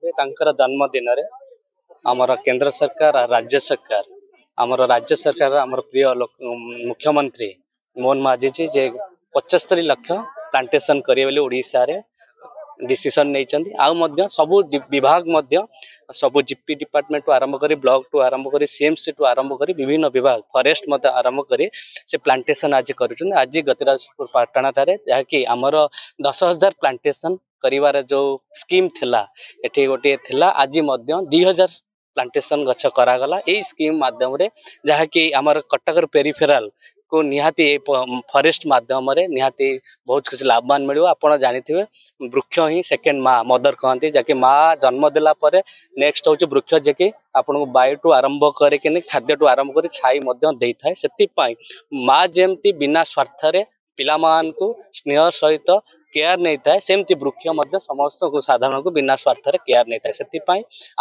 जन्मदिन आमर केंद्र सरकार राज्य सरकार आमर प्रिय मुख्यमंत्री मोहन माझी जी जे 75 लाख प्लांटेशन करेंगे ओडिशा रे डिसीजन नहीं सबू विभाग सब जीपी डिपार्टमेंट आरंभ कर ब्लॉक टू आरंभ कर सीएमसी टू आरंभ कर विभिन्न विभाग फॉरेस्ट आरंभ कर से प्लांटेशन आज कर आज गतिराजपुर पाटणा जहाँकि आमर 10,000 प्लांटेशन करिवार जो स्कीम थिला एठी गोटे थिला आज 2,000 प्लांटेशन गछ करागला यही स्कीम माध्यम रे जहाँकि आमर कटकर पेरिफेराल को निहाती फॉरेस्ट माध्यम रे निहाती बहुत किसी लाभवान मिले आपड़ जानी वृक्ष ही सेकेंड माँ मदर कहते जहाँकि माँ जन्म देला परे नेक्स्ट हूँ वृक्ष जे कि आपन वायु टू आरंभ करके खाद्य टू आरंभ कर छाई दे थाए से माँ जमती बिना स्वार्थ पिला को स्नेह सहित केयर नहीं थाए सेमती वृक्ष समस्त को साधारण को बिना स्वार्थ केयर नहीं थाए से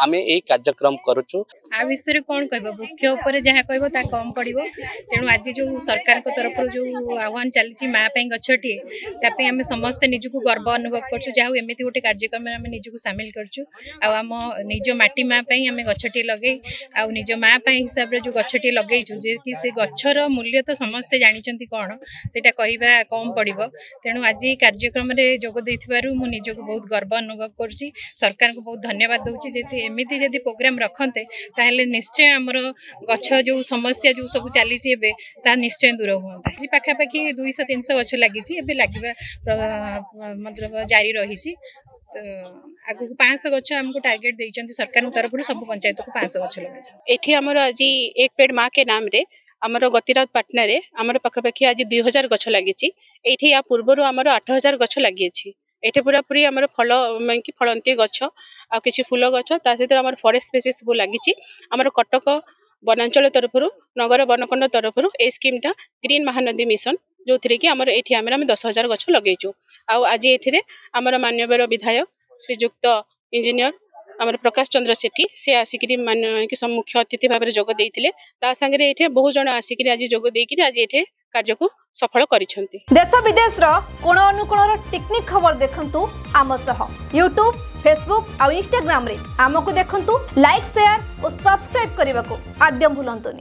आम यही कार्यक्रम करुचु आ विषय कौन कह वृक्ष उपर जहाँ कह कम पड़ो तेणु आज जो सरकार को तरफ जो आह्वान चली माँ गछटे आम समस्ते निजक गर्व अनुभव करमती गोटे कार्यक्रम आम निजक सामिल करम निज माटी माँ आम गछटे लगे आज माँ हिसाब से जो गछटे लगेचु जे कि से गछर मूल्य तो समस्ते जानते कौन से कहवा कम पड़ो तेणु आज कार्यक्रम जोग मु निजक बहुत गर्व अनुभव कर सरकार को बहुत धन्यवाद दूसरी एमती जदि प्रोग्राम रखते ताहले निश्चय आमर गछ जो समस्या जो सब चली निश्चय दूर हुआ आज पाखापाखि 200-300 गछ लगी लगे मतलब जारी रही आगु 500 गछ आमको टार्गेट देइछन्ति सरकार तरफ सब पंचायत को 500 गछ लगे एठी हमर आज एक पेड़ माँ के नाम रे आमर गतिराज पाटना रे आमर पाखापाखि आज 2,000 गछ लगी या पूर्वर आमर 8,000 गछ लगी एटे पूरा पूरी आमर फल कि फलंती गछ आ किछि फूल गछ ता सहित आमर फॉरेस्ट स्पेसीज सब लगी आमर कटक वनांचल तरफ नगर वनखंड तरफ ए स्कीमटा ग्रीन महानदी मिशन जो थी कि आमर एठी आमर 10,000 गछ लगेचु आज एथिरे आमर माननीय विधायक श्रीजुक्त इंजीनियर आमर प्रकाश चंद्र सेठी से आसिक मुख्य अतिथि भाव में जोग देते सांगे ये बहुत जन आसिक आज जोग देकर आज ये कार्य को सफल करिसेंति। देश विदेश कोण अनुकोण टेक्निक खबर देखंतु आम सह यूट्यूब फेसबुक और इंस्टाग्राम रे आमको देखंतु लाइक शेयर और सब्सक्राइब करने को आद्यम भूलंतुनि।